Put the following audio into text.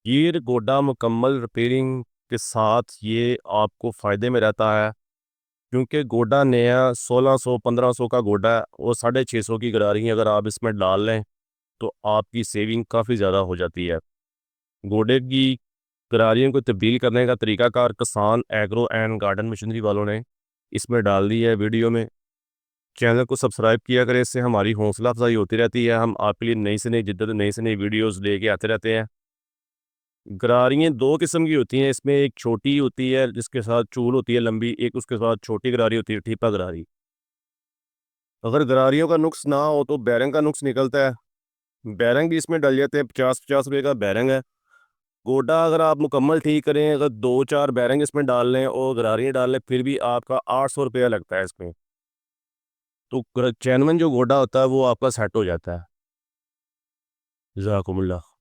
Gear गोडा मुकम्मल repairing के साथ ये आपको फ़ायदे में रहता है, क्योंकि गोडा नया 1600-1500 का गोडा है और 650 की गरारी अगर आप इसमें डाल लें तो आपकी सेविंग काफ़ी ज़्यादा हो जाती है। गोडे की गरारियों को तब्दील करने का तरीकाकार किसान एग्रो एंड गार्डन मशीनरी वालों ने इसमें डाल दी है वीडियो में। चैनल को सब्सक्राइब किया करें, इससे हमारी हौसला अफजाई होती रहती है। हम आपके लिए नई से नई जिद्दत, नई से नई वीडियोस लेके आते रहते हैं। गरारियाँ दो किस्म की होती हैं, इसमें एक छोटी होती है जिसके साथ चूल होती है लंबी, एक उसके साथ छोटी गरारी होती है, ठीपा गरारी। अगर गरारियों का नुक्स ना हो तो बैरंग का नुक्स निकलता है। बैरंग भी इसमें डल जाते हैं, 50-50 रुपये का बैरंग है। गोडा अगर आप मुकम्मल ठीक करें, अगर 2-4 बैरंग इसमें डाल लें और गरारियाँ डाल लें, फिर भी आपका 800 रुपया लगता है इसमें। तो चैनवन जो गोडा होता है वो आपका सेट हो जाता है। जज़ाकुमुल्लाह।